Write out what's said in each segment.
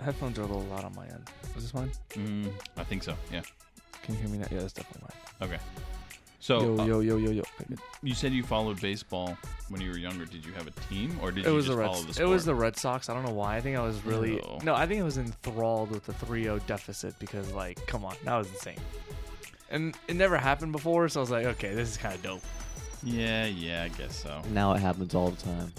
headphones are a little loud on my end. Is this mine? I think so. Yeah. Can you hear me now? Yeah, that's definitely mine. Okay. So Yo. Okay, good. you said you followed baseball when you were younger. Did you have a team, or did It you was just the follow the Reds. sport? It was the Red Sox. I don't know why. I think I was really Ew. no. I think I was enthralled with the 3-0 deficit because, like, come on, that was insane. And it never happened before, so I was like, okay, this is kind of dope. Yeah, I guess so. Now it happens all the time.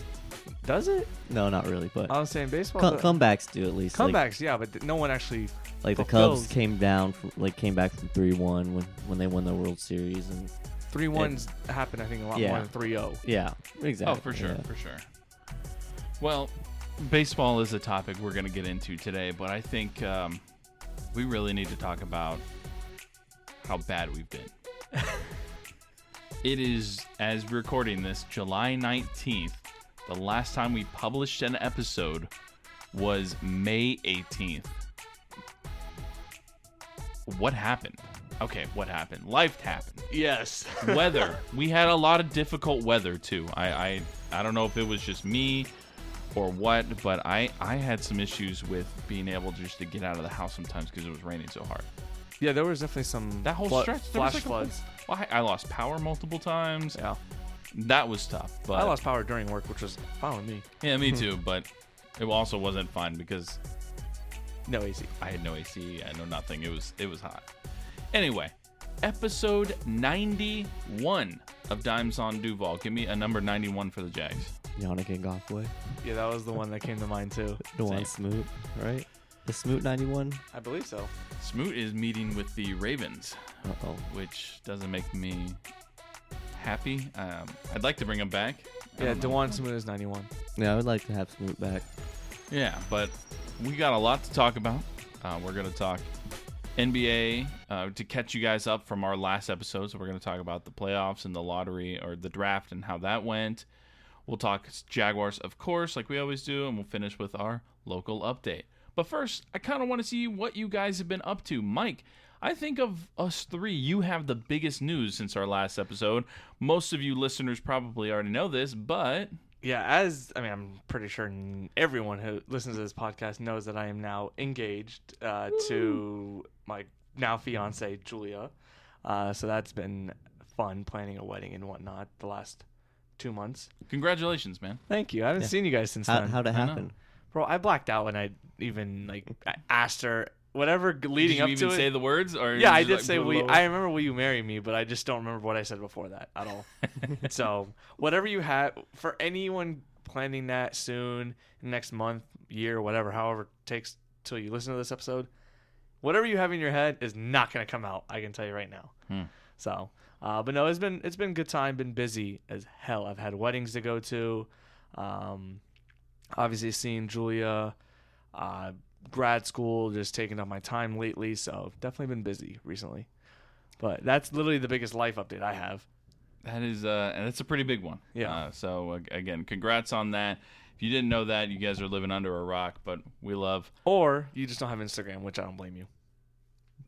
Does it? No, not really, but I was saying baseball. comebacks do at least. Comebacks, yeah, but no one actually. Like the fulfills. Cubs came back from 3-1 when they won the World Series, and 3-1s happen, I think, a lot more than 3-0. yeah, exactly. Oh, for sure, yeah. for sure. Well, baseball is a topic we're going to get into today, but I think we really need to talk about how bad we've been. It is, as we're recording this, July 19th. The last time we published an episode was May 18th. What happened? Okay, what happened? Life happened. Yes. Weather. We had a lot of difficult weather too. I don't know if it was just me or what, but I had some issues with being able just to get out of the house sometimes because it was raining so hard. Yeah, there was definitely some That whole stretch, there was flash floods. Well, I lost power multiple times. Yeah. That was tough. But I lost power during work, which was fine with me. Yeah, me too. But it also wasn't fun because No AC. I had no AC. I had no nothing. It was hot. Anyway, episode 91 of Dimes on Duval. Give me a number 91 for the Jags. Yannick Ngakoue. Yeah, that was the one that came to mind too. Dewan Smoot, right? The Smoot 91? I believe so. Smoot is meeting with the Ravens, Uh-oh. which doesn't make me happy. I'd like to bring him back. Yeah, Dewan Smoot is 91. Yeah, I would like to have Smoot back. Yeah, but we got a lot to talk about. We're going to talk NBA to catch you guys up from our last episode. So we're going to talk about the playoffs and the lottery or the draft and how that went. We'll talk Jaguars, of course, like we always do, and we'll finish with our local update. But first, I kind of want to see what you guys have been up to. Mike, I think of us three, you have the biggest news since our last episode. Most of you listeners probably already know this, but... Yeah, I'm pretty sure everyone who listens to this podcast knows that I am now engaged to my now fiance, Julia. So that's been fun, planning a wedding and whatnot the last 2 months. Congratulations, man. Thank you. I haven't seen you guys since then. How'd it happen? Bro, I blacked out when I even I asked her whatever leading up to it. Did you even say the words? Or Yeah, I did say I remember will you marry me, but I just don't remember what I said before that at all. So whatever you have for anyone planning that soon, next month, year, whatever, however it takes till you listen to this episode, whatever you have in your head is not going to come out. I can tell you right now. So, but no, it's been a good time. Been busy as hell. I've had weddings to go to. Obviously seeing Julia, grad school, just taking up my time lately. So definitely been busy recently. But that's literally the biggest life update I have. That is, and it's a pretty big one. Yeah. So again, congrats on that. If you didn't know that, you guys are living under a rock, but we love. Or you just don't have Instagram, which I don't blame you.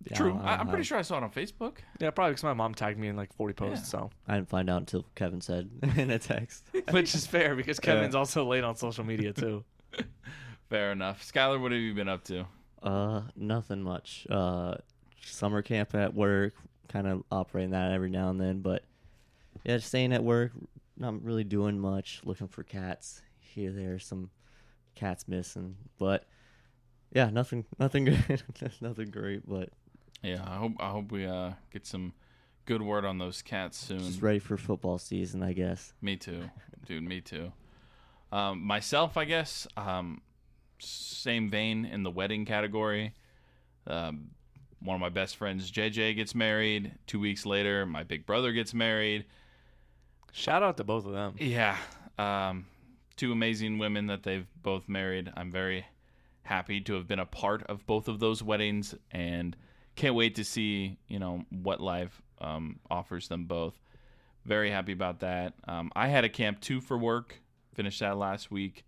Yeah, True. I'm pretty sure I saw it on Facebook. Yeah, probably because my mom tagged me in like 40 posts. So, I didn't find out until Kevin said in a text. which is fair because Kevin's also late on social media too. Fair enough. Skylar, what have you been up to? Nothing much. Summer camp at work, kind of operating that every now and then, but yeah, just staying at work, not really doing much, looking for cats. Here, there, some cats missing, but yeah, nothing good. Nothing great, but Yeah, I hope we get some good word on those cats soon. just ready for football season, I guess. Me too, dude. Me too. Myself, I guess. Same vein in the wedding category. One of my best friends, JJ, gets married. 2 weeks later, my big brother gets married. Shout out to both of them. Yeah. Two amazing women that they've both married. I'm very happy to have been a part of both of those weddings and can't wait to see, what life offers them both. Very happy about that. I had a camp 2 for work. Finished that last week.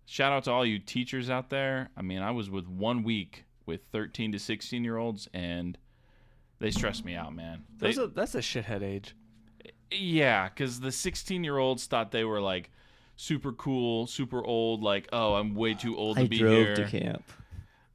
Shout out to all you teachers out there. I mean, I was with 1 week with 13 to 16-year-olds, and they stressed me out, man. That's a shithead age. Yeah, because the 16-year-olds thought they were, like, super cool, super old, like, oh, I'm way too old to be here. I drove to camp.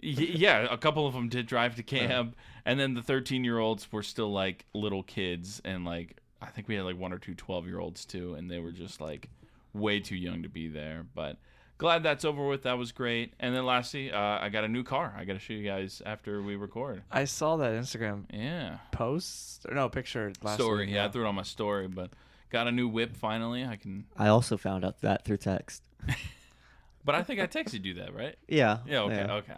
Yeah, a couple of them did drive to camp, and then the 13-year-olds were still like little kids, and like I think we had like 1 or 2 12-year-olds too, and they were just like way too young to be there. But glad that's over with. That was great. And then lastly, I got a new car. I got to show you guys after we record. I saw that Instagram post or no picture last story. week. Yeah, I threw it on my story, but got a new whip finally. I also found out that through text. But I think I texted you that, right? Yeah. Yeah. Okay. Yeah. Okay.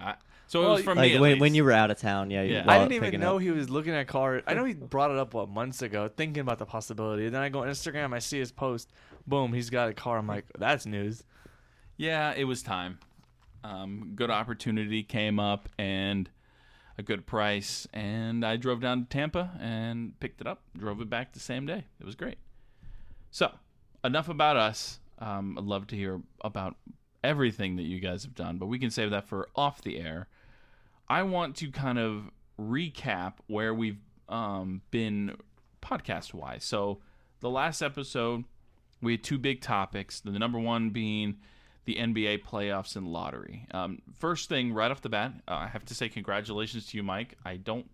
So it was from me. Like when you were out of town. Yeah. I didn't even know he was looking at cars. I know he brought it up months ago, thinking about the possibility. And then I go on Instagram, I see his post. Boom, he's got a car. I'm like, that's news. Yeah, it was time. Good opportunity came up and a good price, and I drove down to Tampa and picked it up. Drove it back the same day. It was great. So enough about us. I'd love to hear about everything that you guys have done, but we can save that for off the air. I want to kind of recap where we've been podcast-wise. So the last episode, we had 2 big topics. The number one being the NBA playoffs and lottery. First thing, right off the bat, I have to say congratulations to you, Mike. I don't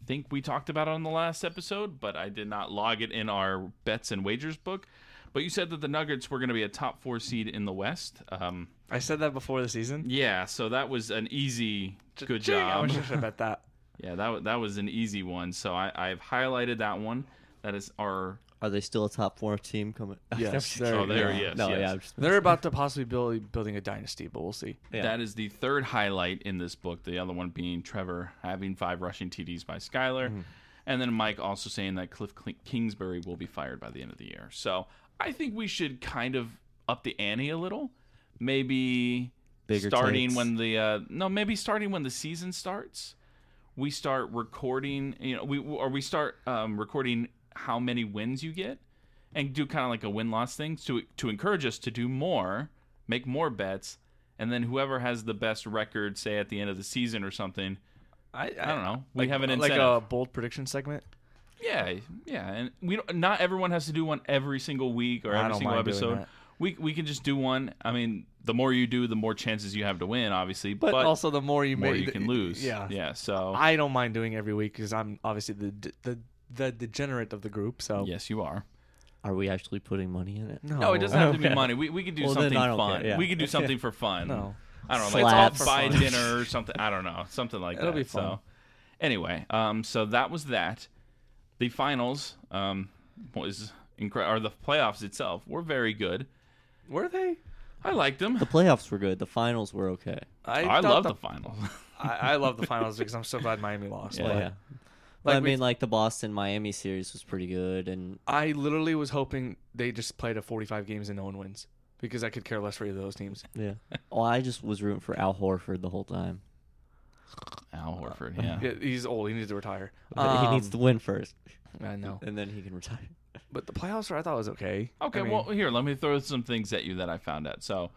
think we talked about it on the last episode, but I did not log it in our bets and wagers book. But you said that the Nuggets were going to be a top 4 seed in the West. I said that before the season. Yeah, so that was an easy, good job. I wish I should have bet that. Yeah, that was an easy one. So I've highlighted that one. That is our. Are they still a top 4 team coming? Yes. Yes. No, yes. yeah. They're about to possibly building a dynasty, but we'll see. Yeah. That is the third highlight in this book. The other one being Trevor having 5 rushing TDs by Skylar. Mm-hmm. And then Mike also saying that Cliff Kingsbury will be fired by the end of the year. So I think we should kind of up the ante a little. Maybe starting takes. when the season starts. We start recording, we start recording how many wins you get, and do kind of like a win-loss thing to encourage us to do more, make more bets, and then whoever has the best record, say at the end of the season or something, I don't know. We have an incentive. Like a bold prediction segment. Yeah, and not everyone has to do one every single week or every single episode. We can just do one. I mean, the more you do, the more chances you have to win, obviously. But also the more you can lose. Yeah. So I don't mind doing every week because I'm obviously the degenerate of the group. So yes, you are. Are we actually putting money in it? No, it doesn't have to be money. We can do something fun. Yeah. We can do something for fun. No. I don't know. Slaps. Let's all buy dinner or something. I don't know. Something like that. It'll be fun. So anyway, so that was that. The finals was incredible. Or the playoffs itself were very good. Were they? I liked them. The playoffs were good. The finals were okay. I love the finals. I love the finals because I'm so glad Miami lost. Yeah. I mean, like the Boston-Miami series was pretty good, and I literally was hoping they just played a 45 games and no one wins because I could care less for either of those teams. Yeah. Well, I just was rooting for Al Horford the whole time. Al Horford, yeah. He's old. He needs to retire. He needs to win first. I know. And then he can retire. But the playoffs, I thought was okay. Okay, well, here, let me throw some things at you that I found out. So,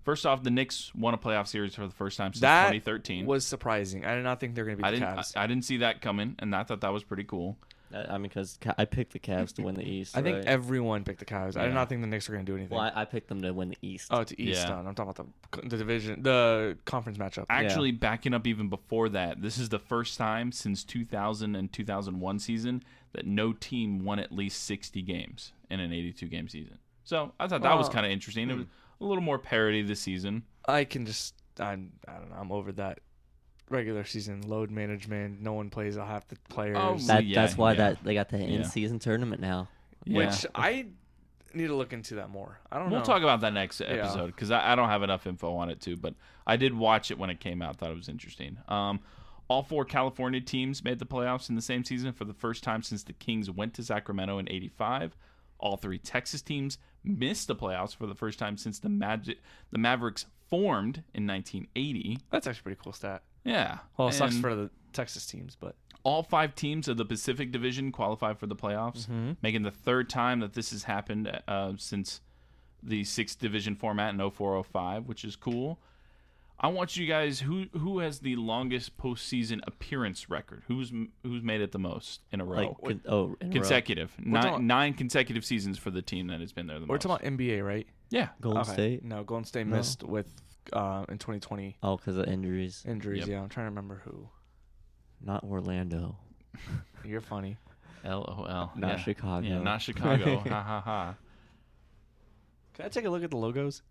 first off, the Knicks won a playoff series for the first time since 2013. Was surprising. I did not think they were going to beat the Cavs. I didn't see that coming, and I thought that was pretty cool. I mean, because I picked the Cavs to win the East. I think everyone picked the Cavs. I did not think the Knicks were going to do anything. Well, I picked them to win the East. Oh, to East. Yeah. I'm talking about the division, the conference matchup. Actually, backing up even before that, this is the first time since 2000 and 2001 season that no team won at least 60 games in an 82-game season. So I thought that was kind of interesting. It was a little more parity this season. I don't know. I'm over that. Regular season load management. No one plays half the players. Oh, that's why they got the in-season tournament now. Yeah. Which I need to look into that more. I don't know. We'll talk about that next episode because I don't have enough info on it too. But I did watch it when it came out. Thought it was interesting. All 4 California teams made the playoffs in the same season for the first time since the Kings went to Sacramento in '85. All 3 Texas teams missed the playoffs for the first time since the Mavericks formed in 1980. That's actually a pretty cool stat. Yeah. Well, it sucks for the Texas teams, but all 5 teams of the Pacific Division qualified for the playoffs, making the third time that this has happened since the 6th division format in 04-05, which is cool. I want you guys who has the longest postseason appearance record? Who's made it the most in a row? Consecutive. Nine consecutive seasons for the team that has been there the most. We're talking about NBA, right? Yeah. Golden State? No, Golden State missed with in 2020 Oh, because of injuries. injuries. Yep. Yeah, I'm trying to remember who. Not Orlando. You're funny. LOL. Not yeah. Chicago. Yeah, not Chicago. Ha ha ha. Can I take a look at the logos?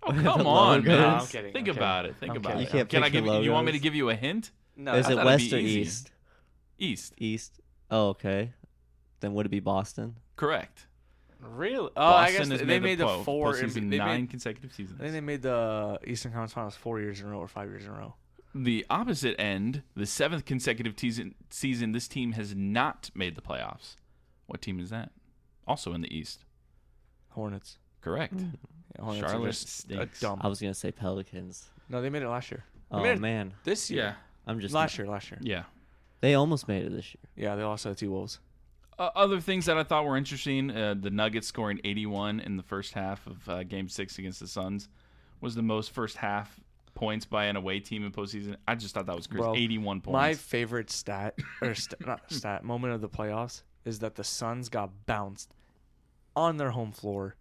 Oh, The come on, logos. man. No, I'm kidding, Think I'm about it. Think I'm about kidding. it. You can't Can I picture give you want me to logos? give you a hint? No, Is I it thought it'd West be or easy. East? East. East. Oh, okay. Then would it be Boston? Correct. really? Oh, I Boston guess has they made made the four. postseason They 9 made, consecutive I think seasons. they made the Eastern Conference Finals 4 years in a row or 5 years in a row. The opposite end, the 7th consecutive season, this team has not made the playoffs. What team is that? Also in the East. Hornets. Correct. Yeah, Hornets are Charlotte just stinks. dumb. I was gonna say Pelicans. No, they made it last year. They Oh made it man, this year. Yeah. I'm just Last year. Yeah. They almost made it this year. Yeah, they lost to the T-Wolves. Other things that I thought were interesting, the Nuggets scoring 81 in the first half of Game 6 against the Suns was the most first half points by an away team in postseason. I just thought that was crazy. Bro, 81 points. My favorite moment of the playoffs is that the Suns got bounced on their home floor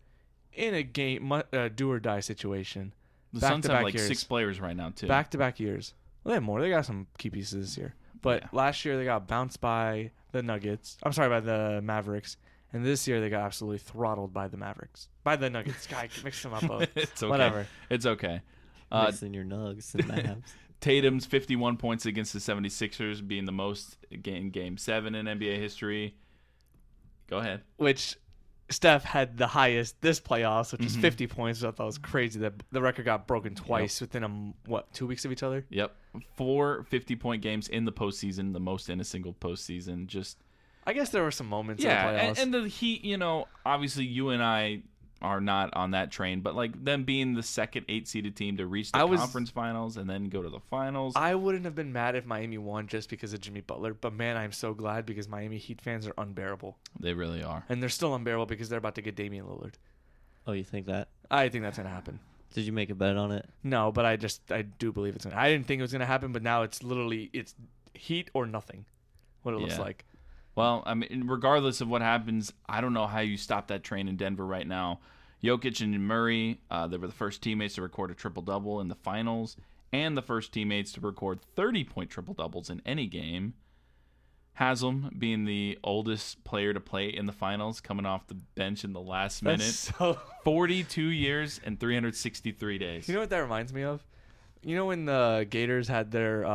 in a game, do or die situation. the Suns have back-to-back like years. 6 players right now, too. Back-to-back years. Well, they have more. They got some key pieces this year. But Yeah. last year they got bounced by the Nuggets. I'm sorry, by the Mavericks. And this year they got absolutely throttled by the Mavericks. By the Nuggets. God, I mixed them up both. It's okay. Whatever. It's okay. Mixing your nugs and Mavs. Tatum's 51 points against the 76ers being the most in Game 7 in NBA history. Go ahead. Which Steph had the highest this playoffs, which is Mhm. 50 points. Which I thought was crazy that the record got broken twice within 2 weeks of each other. Yep. 4 50-point games in the postseason, the most in a single postseason. Just I guess there were some moments yeah, in the playoffs. and the Heat, obviously you and I are not on that train, but like them being the second 8-seeded team to reach the conference finals and then go to the finals. I wouldn't have been mad if Miami won just because of Jimmy Butler, but man, I'm so glad because Miami Heat fans are unbearable. They really are. And they're still unbearable because they're about to get Damian Lillard. Oh, you think that? I think that's going to happen. Did you make a bet on it? No, but I do believe it's going to. I didn't think it was going to happen, but now it's Heat or nothing, what it looks Yeah. like. Well, I mean, regardless of what happens, I don't know how you stop that train in Denver right now. Jokic and Murray, they were the first teammates to record a triple-double in the finals and the first teammates to record 30-point triple-doubles in any game. Haslam being the oldest player to play in the finals, coming off the bench in the last minute. So 42 years and 363 days. you know what that reminds me of? You know when the Gators had their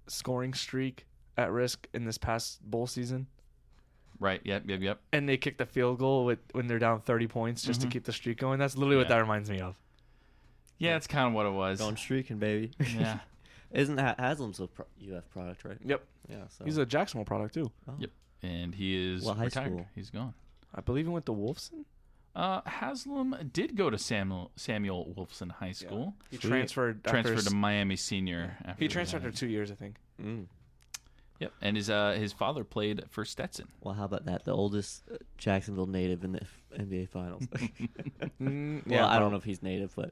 scoring streak at risk in this past bowl season? Right, yep. And they kicked the field goal when they're down 30 points just to keep the streak going. That's literally what Yeah. that reminds me of. Yeah, it's kind of what it was. Going streaking, baby. Yeah. Isn't Haslam's a UF product, right? Yep. Yeah. So. He's a Jacksonville product too. Oh. Yep. And he is What high retired. school? He's gone. I believe he went to Wolfson. Haslam did go to Samuel Wolfson High School. He Sweet. transferred. Transferred to Miami Senior. He transferred after 2 years, I think. Mm. Yep, and his father played for Stetson. Well, how about that? The oldest Jacksonville native in the NBA Finals. Well, I don't know if he's native, but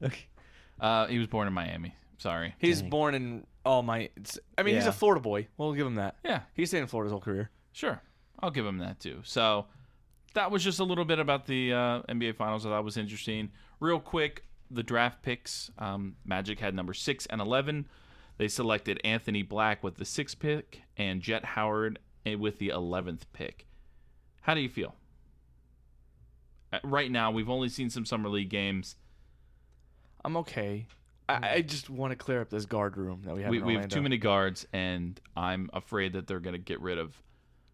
He was born in Miami. Sorry. He's Dang. born in he's Yeah. a Florida boy. We'll give him that. Yeah, He stayed in Florida his whole career. sure. I'll give him that too. So that was just a little bit about the NBA Finals I thought was interesting. Real quick, the draft picks. Magic had number 6 and 11. They selected Anthony Black with the 6th pick and Jet Howard with the 11th pick. How do you feel? Right now, we've only seen some summer league games. I'm okay. I just want to clear up this guard room that we have. We in have Orlando. too many guards, and I'm afraid that they're going to get rid of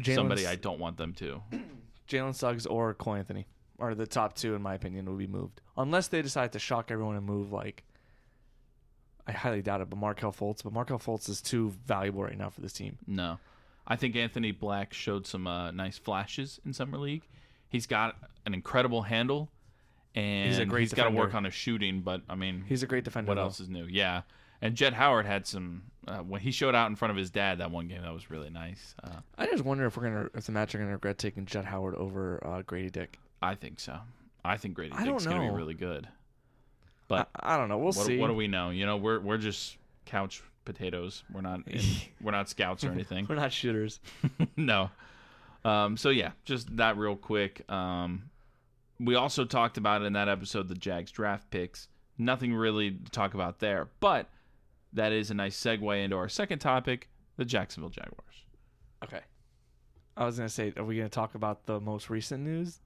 somebody I don't want them to. Jalen Suggs or Cole Anthony are the top two, in my opinion, will be moved. Unless they decide to shock everyone and move, I highly doubt it, but Markelle Fultz. But Markelle Fultz is too valuable right now for this team. No. I think Anthony Black showed some nice flashes in Summer League. He's got an incredible handle, and He's a great got to work defender. on his shooting, but, I mean, He's a great defender. what though. else is new? Yeah. And Jet Howard had some when he showed out in front of his dad that one game, that was really nice. I just wonder if the Mets are gonna regret taking Jet Howard over Grady Dick. I think so. I think Grady I don't Dick's going to be know. really good. But I don't know. We'll see. what do we know? We're just couch potatoes. We're not scouts or anything. We're not shooters. No. So yeah, just that real quick. We also talked about in that episode the Jags draft picks. nothing really to talk about there. But that is a nice segue into our second topic, the Jacksonville Jaguars. Okay. I was going to say, are we going to talk about the most recent news?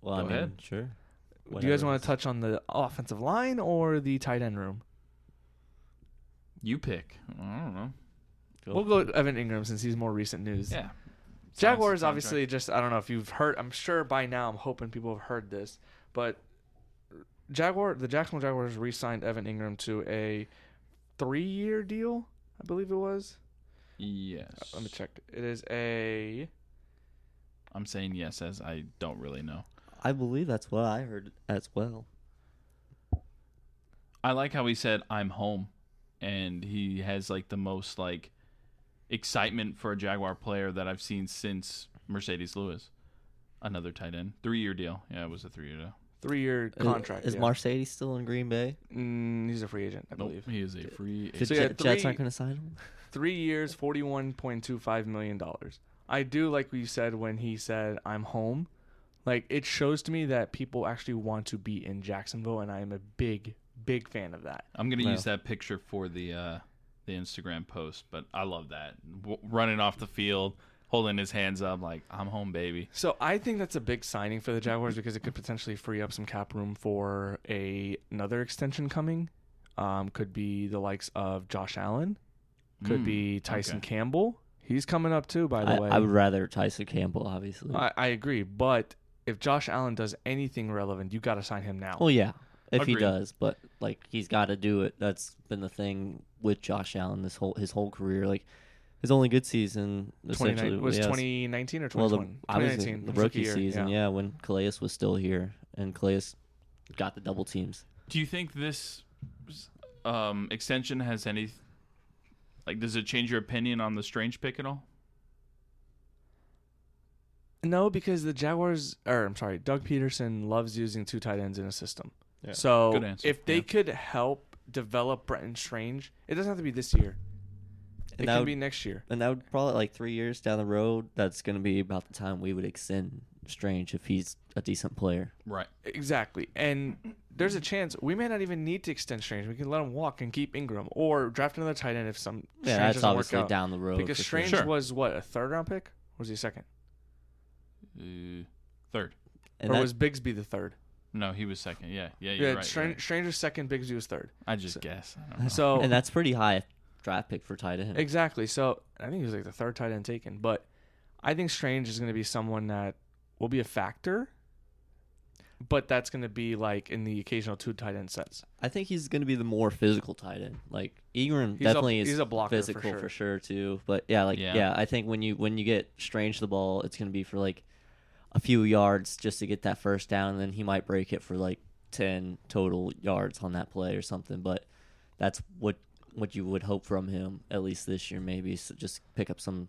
Well, Go ahead. Sure. Do you guys want to touch on the offensive line or the tight end room? You pick. I don't know. We'll go with Evan Ingram since he's more recent news. Yeah. Jaguars Signs the obviously just, I don't know if you've heard, I'm sure by now, I'm hoping people have heard this, but the Jacksonville Jaguars re-signed Evan Ingram to a 3-year deal, I believe it was. Yes. Let me check. It is a... I'm saying yes as I don't really know. I believe that's what I heard as well. I like how he said, I'm home. And he has like the most like excitement for a Jaguar player that I've seen since Mercedes Lewis. Another tight end. 3-year deal. Yeah, it was a 3-year deal. 3-year contract. Is Mercedes still in Green Bay? He's a free agent, I Nope, believe. he is a free agent. The So, yeah, Jets aren't going to sign him? 3 years, $41.25 million. I do like what you said when he said, I'm home. Like, it shows to me that people actually want to be in Jacksonville, and I am a big fan of that. I'm going to use that picture for the Instagram post, but I love that. Running off the field, holding his hands up like, I'm home, baby. So I think that's a big signing for the Jaguars because it could potentially free up some cap room for another extension coming. Could be the likes of Josh Allen. Could be Tyson Campbell. He's coming up too, by the way. I would rather Tyson Campbell, obviously. I agree, but if Josh Allen does anything relevant, you got to sign him now. Well, yeah, if Agreed. he does, but like he's got to do it. That's been the thing with Josh Allen his whole career. Like his only good season essentially was yes. 2019 or Well, 2020? I was 2019, in the his rookie year, season, yeah, when Calais was still here, and Calais got the double teams. Do you think this extension has any... Like, does it change your opinion on the Strange pick at all? No, because Doug Peterson loves using 2 tight ends in a system. Yeah. So Good answer. if they could help develop Brenton Strange, it doesn't have to be this year. It can be next year. And that would probably, like 3 years down the road, that's going to be about the time we would extend Strange if he's a decent player. Right. Exactly. And there's a chance we may not even need to extend Strange. We can let him walk and keep Ingram or draft another tight end if some Strange That's doesn't work obviously out. down the road. Because for Strange sure. was, what, a 3rd-round pick? Or was he a 2nd? Third. And or was Bigsby the 3rd? No, he was 2nd. Yeah, you're right. Strange was 2nd, Bigsby was 3rd. I just guess. I don't know. So and that's pretty high draft pick for tight end. exactly. So I think he was like the 3rd tight end taken. But I think Strange is going to be someone that will be a factor. But that's going to be like in the occasional 2 tight end sets. I think he's going to be the more physical tight end. Like Ingram He's definitely he's is a blocker physical for sure too. But yeah, Yeah. I think when you get Strange the ball, it's going to be for like a few yards just to get that first down, and then he might break it for like 10 total yards on that play or something. But that's what you would hope from him at least this year, maybe. So just pick up some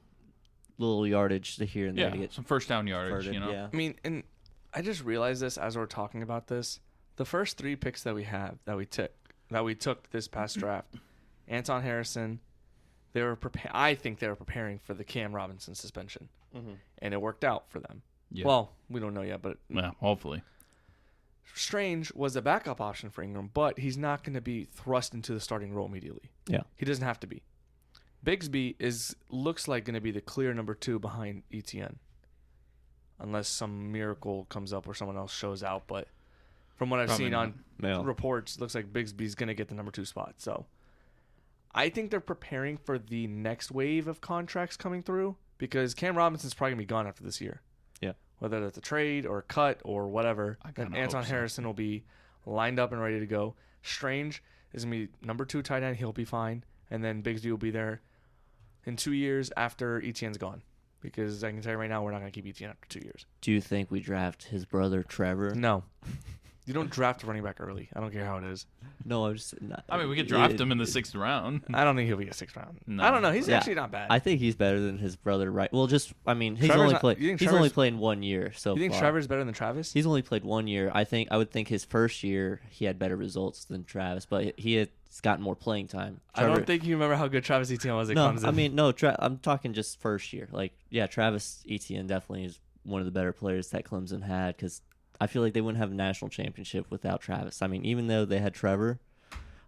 little yardage to here and there to get some first down yardage, converted, you know? Yeah. I mean, and I just realized this as we're talking about this. The first 3 picks that we took this past draft, Anton Harrison, I think they were preparing for the Cam Robinson suspension, and it worked out for them. Yeah. Well, we don't know yet, but hopefully. Strange was a backup option for Ingram, but he's not going to be thrust into the starting role immediately. Yeah. He doesn't have to be. Bigsby looks like going to be the clear number 2 behind ETN. Unless some miracle comes up or someone else shows out. But from what I've Probably seen not. on reports, it looks like Bigsby's going to get the number 2 spot. So I think they're preparing for the next wave of contracts coming through because Cam Robinson's probably going to be gone after this year. Yeah. Whether that's a trade or a cut or whatever. And Anton hope so. Harrison will be lined up and ready to go. Strange is going to be number 2 tight end. He'll be fine. And then Bigsby will be there in 2 years after ETN's gone. Because I can tell you right now, we're not going to keep ETN after 2 years. Do you think we draft his brother Trevor? No. You don't draft a running back early. I don't care how it is. No, I'm just not. I mean, we could draft him in the 6th round. I don't think he'll be a 6th round. No. I don't know. He's Yeah. actually not bad. I think he's better than his brother, right? Well, he's Trevor's only not- played. you think He's only Trevor's- played 1 year so you think far. Trevor's better than Travis? He's only played 1 year. I would think his first year he had better results than Travis, but he has gotten more playing time. I don't think you remember how good Travis Etienne was at No, Clemson. I mean no. I'm talking just first year. Like yeah, Travis Etienne definitely is one of the better players that Clemson had because I feel like they wouldn't have a national championship without Travis. I mean, even though they had Trevor,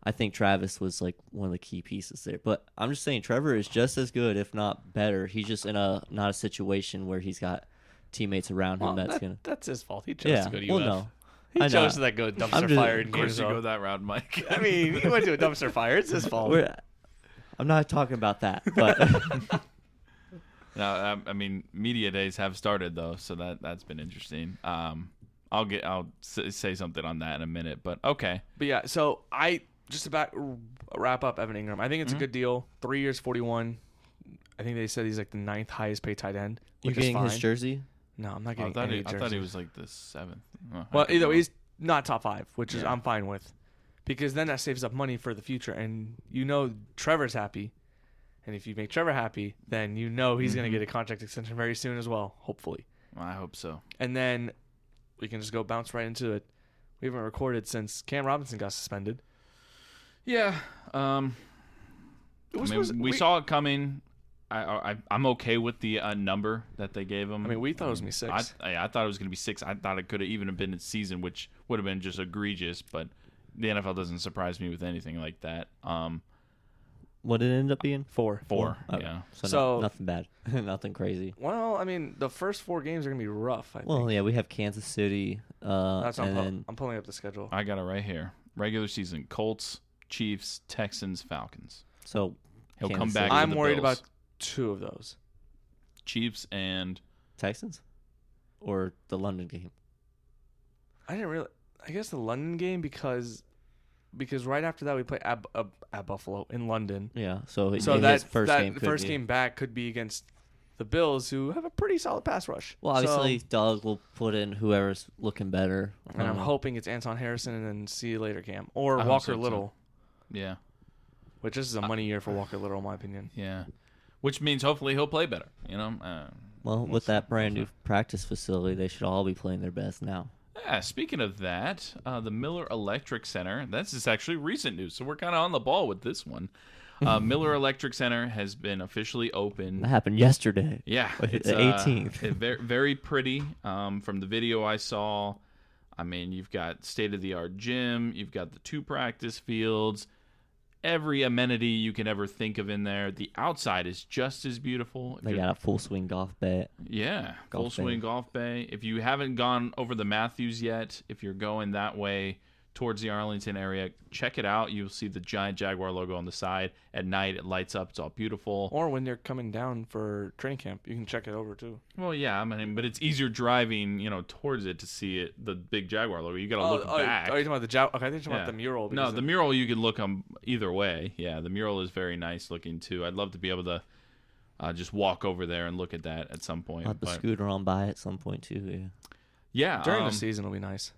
I think Travis was like one of the key pieces there. But I'm just saying Trevor is just as good, if not better. He's just in not a situation where he's got teammates around him that's his fault. He chose to go to UF. No. He chose to go dumpster fire. Of course, you go that route, Mike. I mean, he went to a dumpster fire. It's his fault. I'm not talking about that, but no, I mean, media days have started though, so that's been interesting. I'll say something on that in a minute, but okay. But yeah, so just about wrap up Evan Ingram. I think it's a good deal. 3 years, 41. I think they said he's like the 9th highest paid tight end. You getting his jersey? No, I'm not getting I thought he was like the 7th. Oh, well, either way, he's not top 5, which is I'm fine with, because then that saves up money for the future, and Trevor's happy, and if you make Trevor happy, then he's going to get a contract extension very soon as well, hopefully. I hope so. And then we can just go bounce right into it. We haven't recorded since Cam Robinson got suspended. Yeah, we saw it coming. I'm okay with the number that they gave him. I mean, we thought it was going to be 6. I thought it was going to be 6. I thought it could have even been a season, which would have been just egregious. But the NFL doesn't surprise me with anything like that. What did it end up being? 4. Oh, yeah. So nothing bad, nothing crazy. Well, I mean, the first 4 games are going to be rough. I think. Yeah, we have Kansas City. I'm pulling up the schedule. I got it right here. Regular season: Colts, Chiefs, Texans, Falcons. So he'll come back. I'm to the worried Bills. about 2 of those. Chiefs and Texans, or the London game. I guess the London game because right after that we play at Buffalo in London. Yeah, so his first game back could be against the Bills, who have a pretty solid pass rush. Well, obviously, Doug will put in whoever's looking better. And I'm hoping it's Anton Harrison and then see you later, Cam. Or Walker Little. So. Yeah. Which this is a money year for Walker Little, in my opinion. Yeah. Which means hopefully he'll play better, with that brand new practice facility, they should all be playing their best now. Yeah, speaking of that, the Miller Electric Center, this is actually recent news, so we're kind of on the ball with this one. Miller Electric Center has been officially open. That happened yesterday. Yeah. It's the 18th. Very, very pretty. From the video I saw, I mean, you've got state-of-the-art gym. You've got the 2 practice fields. Every amenity you can ever think of in there. The outside is just as beautiful. They got a full swing golf bay. Yeah, full swing golf bay. If you haven't gone over the Matthews yet, if you're going that way towards the Arlington area, check it out. You'll see the giant Jaguar logo on the side. At night, it lights up. It's all beautiful. Or when they're coming down for training camp, you can check it over too. Well, yeah, I mean, but it's easier driving, towards it to see it, the big Jaguar logo. You got to look back. Oh, you're talking about the Jaguar? Okay, I think you're talking about the mural. No, the mural you can look on either way. Yeah, the mural is very nice looking too. I'd love to be able to just walk over there and look at that at some point. I'll have the scooter on by at some point too. Yeah. Yeah. During the season, it'll be nice.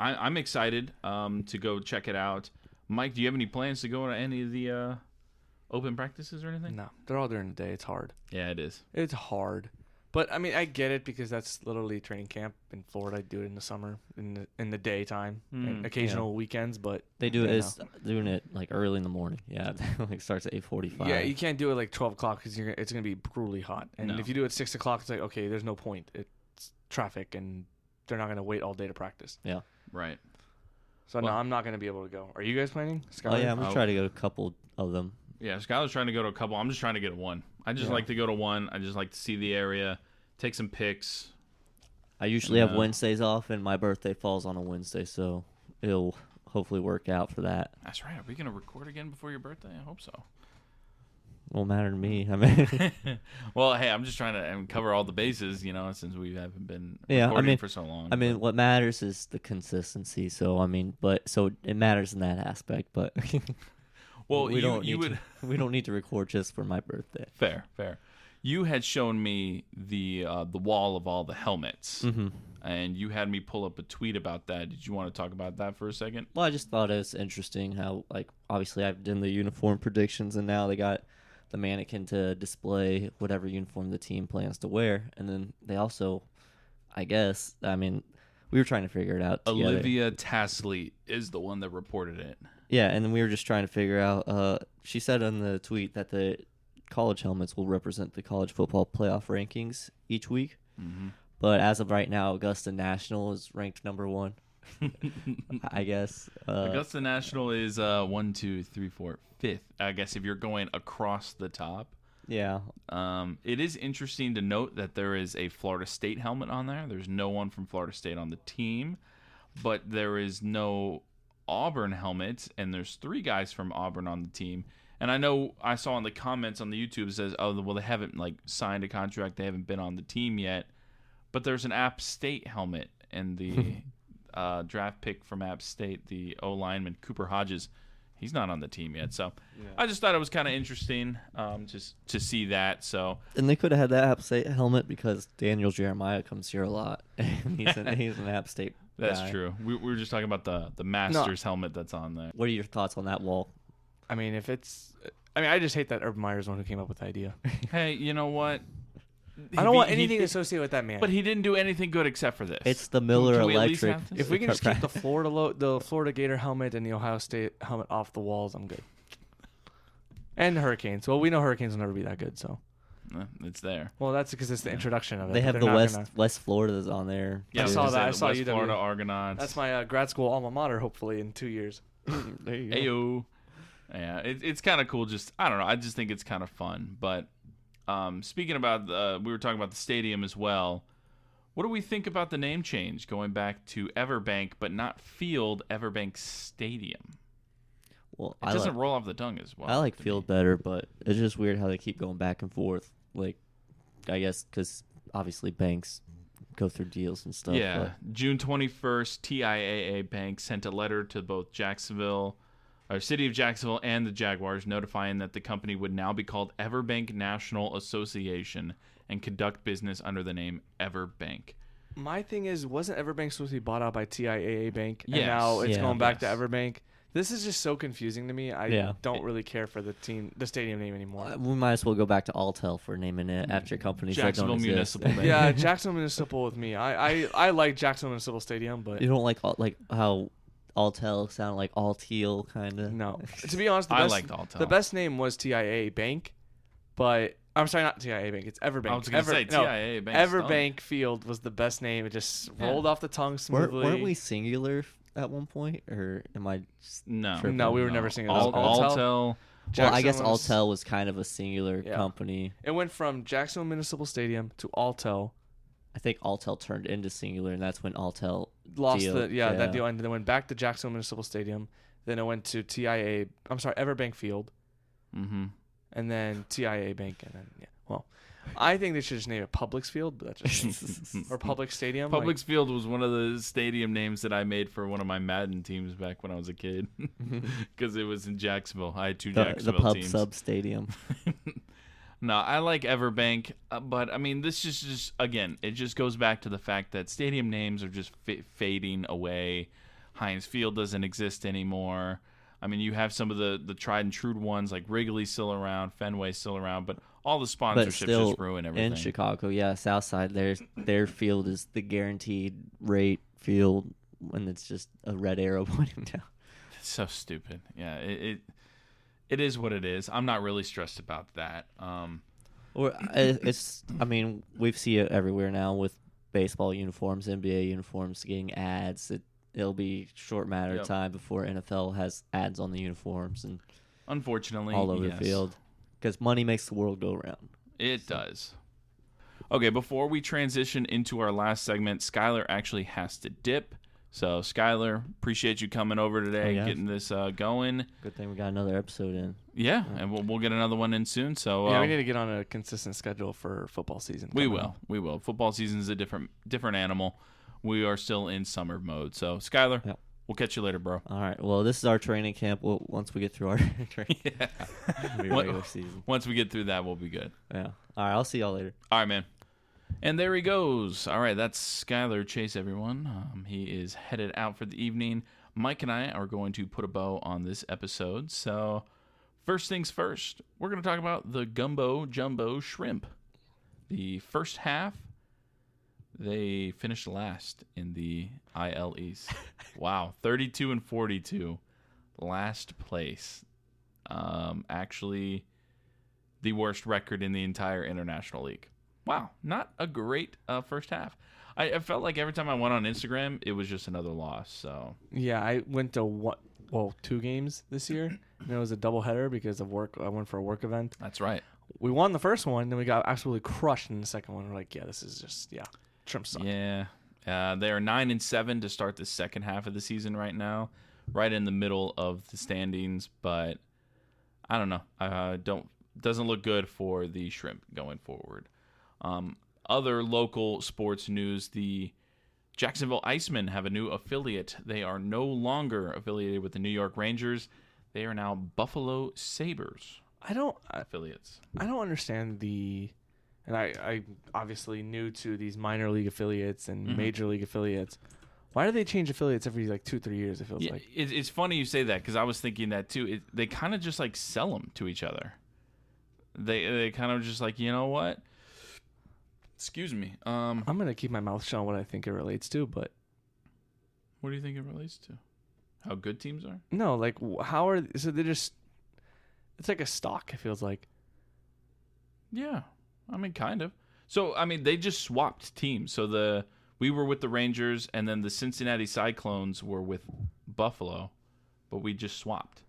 I'm excited to go check it out. Mike, do you have any plans to go to any of the open practices or anything? No, they're all during the day. It's hard. Yeah, it is. It's hard. But, I mean, I get it because that's literally training camp in Florida. I do it in the summer, in the daytime, and occasional weekends. But they do it doing it like early in the morning. Yeah, it starts at 8:45. Yeah, you can't do it like 12 o'clock because it's going to be brutally hot. And if you do it at 6 o'clock, it's like, okay, there's no point. It's traffic, and they're not going to wait all day to practice. Yeah. Right. So, no, I'm not going to be able to go. Are you guys planning? Skylar? Oh, yeah, I'm going to try to go to a couple of them. Yeah, Skylar's trying to go to a couple. I'm just trying to get one. I just like to go to one. I just like to see the area, take some pics. I usually have Wednesdays off, and my birthday falls on a Wednesday, so it'll hopefully work out for that. That's right. Are we going to record again before your birthday? I hope so. Won't matter to me. I mean, well, hey, I'm just trying to cover all the bases, since we haven't been recording for so long. I mean, what matters is the consistency. So, I mean, so it matters in that aspect. But well, we don't need to record just for my birthday. Fair. You had shown me the wall of all the helmets, and you had me pull up a tweet about that. Did you want to talk about that for a second? Well, I just thought it was interesting how, like, obviously I've done the uniform predictions, and now they got the mannequin to display whatever uniform the team plans to wear. And then they also, I guess, I mean, we were trying to figure it out together. Olivia Tasley is the one that reported it. Yeah, and then we were just trying to figure out, she said on the tweet that the college helmets will represent the college football playoff rankings each week. But as of right now, Augusta National is ranked number 1. I guess. Augusta National is 1, 2, 3, 4, 5th. I guess if you're going across the top. Yeah. It is interesting to note that there is a Florida State helmet on there. There's no one from Florida State on the team, but there is no Auburn helmet, and there's 3 guys from Auburn on the team. And I know I saw in the comments on the YouTube, it says, oh, well, they haven't signed a contract. They haven't been on the team yet. But there's an App State helmet, and the draft pick from App State, the O-lineman Cooper Hodges, he's not on the team yet. So I just thought it was kind of interesting just to see that. So And they could have had that App State helmet because Daniel Jeremiah comes here a lot. And he's an App State that's guy. true. We were just talking about the Masters helmet that's on there. What are your thoughts on that wall? I mean, I just hate that Urban Meyer's the one who came up with the idea. Hey, you know what? I don't want anything associated with that man. But he didn't do anything good except for this. It's the Miller Can we at least Electric. have this? If we can just keep the Florida Gator helmet and the Ohio State helmet off the walls, I'm good. And the Hurricanes. Well, we know Hurricanes will never be that good, so. It's there. Well, that's because it's the introduction of it. They have They're the not West Florida's on there. Yeah, I too. saw that. I saw West UW. Florida Argonauts. That's my grad school alma mater, hopefully, in 2 years. There you go. Ayo. Yeah, it's kind of cool. Just I don't know. I just think it's kind of fun. But speaking about, we were talking about the stadium as well. What do we think about the name change going back to EverBank, but not Field, EverBank Stadium? Well, It doesn't roll off the tongue as well. I like to Field me. better, but it's just weird how they keep going back and forth. I guess because obviously banks go through deals and stuff. Yeah, But June 21st, TIAA Bank sent a letter to both City of Jacksonville and the Jaguars notifying that the company would now be called EverBank National Association and conduct business under the name EverBank. My thing is, wasn't EverBank supposed to be bought out by TIAA Bank? And Yes. now it's Yeah. going back to Yes. EverBank. This is just so confusing to me. I don't really care for the stadium name anymore. we might as well go back to Alltel for naming it after companies Jacksonville that don't exist. Municipal Bank. Yeah, Jacksonville Municipal with me. I like Jacksonville Municipal Stadium, but You don't like how Alltel sound like all teal kind of. no. To be honest, I liked Alltel. the best name was TIAA Bank, but I'm sorry, not TIAA Bank. It's EverBank. I was going to say TIAA Bank. EverBank Field was the best name. It just rolled off the tongue smoothly. Weren't we singular at one point, or am I? No. No, we were never singing. It was Alltel. Well, I guess Jacksonville Alltel was kind of a singular Yeah. company. It went from Jacksonville Municipal Stadium to Alltel. I think Alltel turned into singular, and that's when Alltel Lost deal. that deal, and then went back to Jacksonville Municipal Stadium. Then it went to EverBank Field, Mm-hmm. and then TIAA Bank, and then well, I think they should just name it Publix Field, but that's just or Publix Stadium. Publix Field was one of the stadium names that I made for one of my Madden teams back when I was a kid, because it was in Jacksonville. I had 2 the Jacksonville pub teams. sub stadium. No, I like EverBank, but I mean, this is just again, it just goes back to the fact that stadium names are just fading away. Heinz Field doesn't exist anymore. I mean, you have some of the tried and true ones like Wrigley's still around, Fenway's still around, but all the But sponsorships still, just ruin everything. in Chicago, yeah, Southside, their field is the guaranteed rate field, and it's just a red arrow pointing down. It's so stupid. Yeah, it is what it is. I'm not really stressed about that. Or it's, I mean, we see it everywhere now with baseball uniforms, NBA uniforms getting ads. It'll be a short matter Yep. of time before NFL has ads on the uniforms and Unfortunately, all over yes. the field, because money makes the world go round. It does. Okay, before we transition into our last segment, Skylar actually has to dip. So, Skylar, appreciate you coming over today, yeah. getting this going. Good thing we got another episode in. Yeah, and we'll get another one in soon. So Yeah, we need to get on a consistent schedule for football season. we coming up. will. Football season is a different animal. We are still in summer mode. So, Skylar, Yep. we'll catch you later, bro. All right. Well, this is our training camp. Once we get through our training, Yeah. it'll be What- regular season. Once we get through that, we'll be good. Yeah. All right. I'll see y'all later. All right, man. And there he goes. All right, that's Skylar Chase, everyone. He is headed out for the evening. Mike and I are going to put a bow on this episode. So, first things first, we're going to talk about the Gumbo Jumbo Shrimp. The first half, they finished last in the IL East. Wow, 32-42, last place. Actually, the worst record in the entire International League. Wow, not a great first half. I felt like every time I went on Instagram, it was just another loss. So Yeah, I went to 2 games this year, and it was a doubleheader because of work. I went for a work event. that's right. We won the first one, then we got absolutely crushed in the second one. We're like, yeah, this is just Trump suck. Yeah, they are 9-7 to start the second half of the season right now, right in the middle of the standings. But I don't know. Doesn't look good for the Shrimp going forward. Other local sports news: the Jacksonville Icemen have a new affiliate. They are no longer affiliated with the New York Rangers. They are now Buffalo Sabres affiliates. I don't understand and I obviously new to these minor league affiliates and major league affiliates. Why do they change affiliates every 2-3 years? It feels like it's funny you say that because I was thinking that too. They kind of just like sell them to each other. They kind of just like, you know what? Excuse me. I'm gonna keep my mouth shut on what I think it relates to, but what do you think it relates to? How good teams are? no, like how are so they're just? It's like a stock. It feels like. Yeah, I mean, kind of. So I mean, they just swapped teams. So we were with the Rangers, and then the Cincinnati Cyclones were with Buffalo, but we just swapped.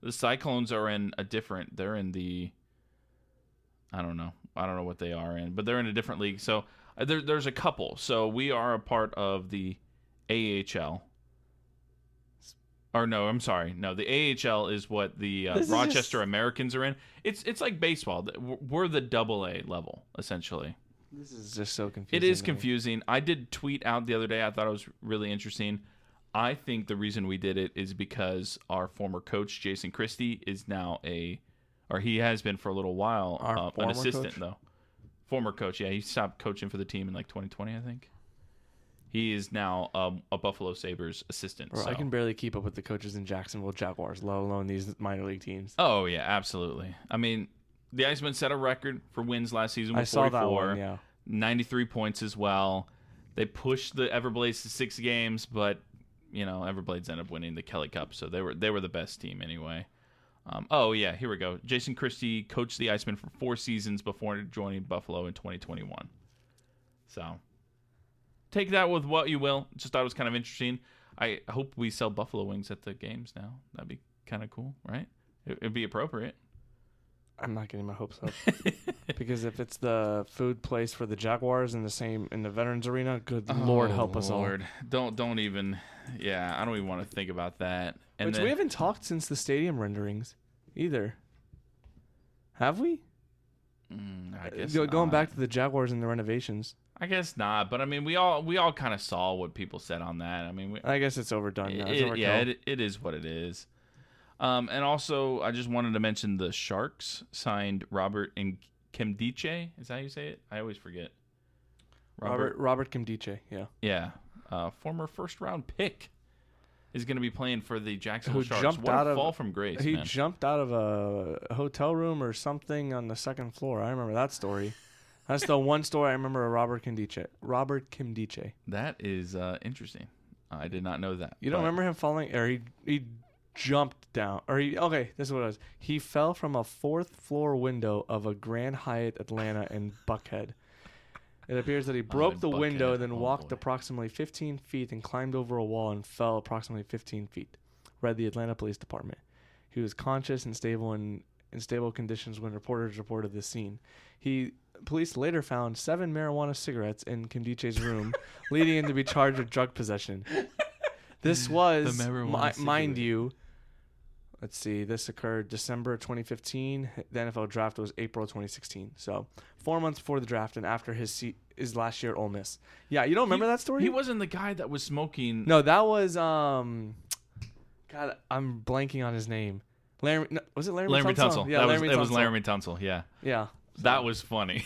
The Cyclones are they're in the. I don't know what they are in, but they're in a different league. So there's a couple. So we are a part of the AHL. Or no, I'm sorry. No, the AHL is what the Rochester Americans are in. It's like baseball. We're the AA level, essentially. This is just so confusing. It is confusing. I did tweet out the other day. I thought it was really interesting. I think the reason we did it is because our former coach, Jason Christie, is now he has been for a little while, an assistant, coach? Though. Former coach, yeah. He stopped coaching for the team in 2020, I think. He is now a Buffalo Sabres assistant. Bro, so. I can barely keep up with the coaches in Jacksonville Jaguars, let alone these minor league teams. Oh, yeah, absolutely. I mean, the Icemen set a record for wins last season with 44. I saw that one, yeah. 93 points as well. They pushed the Everblades to 6 games, but, Everblades ended up winning the Kelly Cup, so they were the best team anyway. Here we go. Jason Christie coached the Icemen for 4 seasons before joining Buffalo in 2021. So, take that with what you will. Just thought it was kind of interesting. I hope we sell buffalo wings at the games now. That'd be kind of cool, right? It'd be appropriate. I'm not getting my hopes up because if it's the food place for the Jaguars in the Veterans Arena, good Lord help us all. Don't even. Yeah, I don't even want to think about that. Which we haven't talked since the stadium renderings, either. Have we? I guess going back to the Jaguars and the renovations. I guess not, but I mean, we all kind of saw what people said on that. I mean, I guess it's overdone now. It is what it is. And also, I just wanted to mention the Sharks signed Robert and Nkemdiche. Is that how you say it? I always forget. Robert Nkemdiche, yeah. Yeah. Former first-round pick is going to be playing for the Jacksonville Sharks. What a fall from grace, He jumped out of a hotel room or something on the second floor. I remember that story. That's the one story I remember of Robert Nkemdiche. That is interesting. I did not know that. You don't remember him falling? Or he jumped down. Okay, this is what it was. He fell from a 4th floor window of a Grand Hyatt Atlanta in Buckhead. It appears that he broke the window, then walked approximately 15 feet and climbed over a wall and fell approximately 15 feet, read the Atlanta Police Department. He was conscious and stable in stable conditions when reporters reported this scene. Police later found 7 marijuana cigarettes in Nkemdiche's room, leading him to be charged with drug possession. This was, mind you, let's see, this occurred December 2015. The NFL draft was April 2016. So 4 months before the draft and after his last year at Ole Miss. Yeah, you don't remember that story? He wasn't the guy that was smoking. No, that was, God, I'm blanking on his name. Was it Larry Tunsil? Yeah, it was Larry Tunsil, yeah. Yeah. That was funny.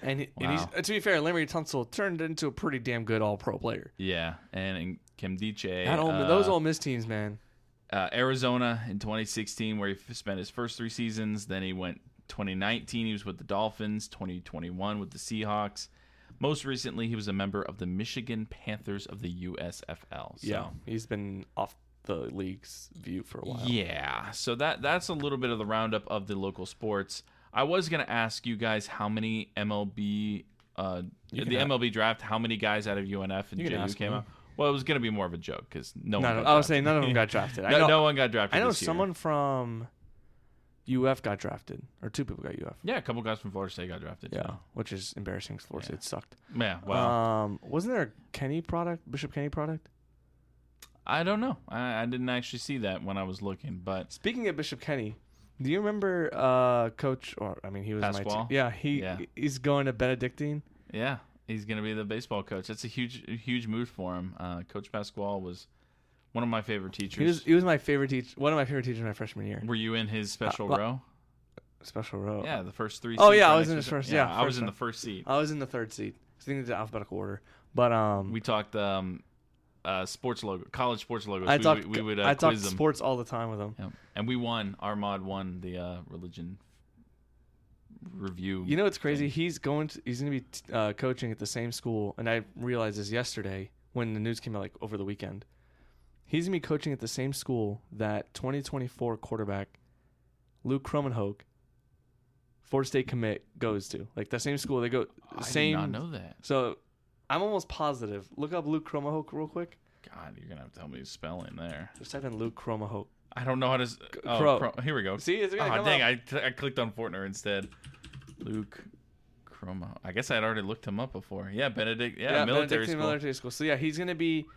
and he's, to be fair, Larry Tunsil turned into a pretty damn good all-pro player. Yeah, and Nkemdiche. Those Ole Miss teams, man. Arizona in 2016, where he spent his first 3 seasons. Then he went 2019, he was with the Dolphins. 2021 with the Seahawks. Most recently, he was a member of the Michigan Panthers of the USFL. So. Yeah, he's been off the league's view for a while. Yeah, so that's a little bit of the roundup of the local sports. I was gonna ask you guys how many MLB, MLB draft, how many guys out of UNF and JU came out. Well, it was gonna be more of a joke because I was saying none of them got drafted. No one got drafted. I know this year. someone from UF got drafted, or 2 people got UF. Yeah, a couple guys from Florida State got drafted. Yeah, so. which is embarrassing because Florida State sucked. Yeah, well. Wasn't there a Bishop Kenny product? I don't know. I didn't actually see that when I was looking. But speaking of Bishop Kenny, do you remember Coach? Or I mean, he was Pasquale? my team. Yeah, he's going to Benedictine. Yeah, he's going to be the baseball coach. That's a huge move for him. Coach Pasquale was one of my favorite teachers. He was my favorite teacher. One of my favorite teachers my freshman year. Were you in his special row? Special row. Yeah, the first 3 seats. Oh yeah, I was in his first. Yeah, I was in the first seat. I was in the third seat. I think it's alphabetical order. But we talked sports logo, college sports logos. I would talked quiz them. sports all the time with him. Yep. And we won. Our mod won the religion review. You know what's crazy? He's going to be coaching at the same school, and I realized this yesterday when the news came out, like over the weekend. He's gonna be coaching at the same school that 2024 quarterback Luke Kromenhoek, Florida State commit, goes to. Like the same school they go. Same. I did not know that. So I'm almost positive. Look up Luke Kromenhoek real quick. God, you're gonna have to tell me the spelling there. Just type in Luke Kromenhoek. I don't know how to. Here we go. See, it's gonna come dang! up. I clicked on Fortner instead. Luke Kromenhoek. I guess I'd already looked him up before. Yeah, Benedict. Yeah, military school. Military school. So yeah, he's gonna be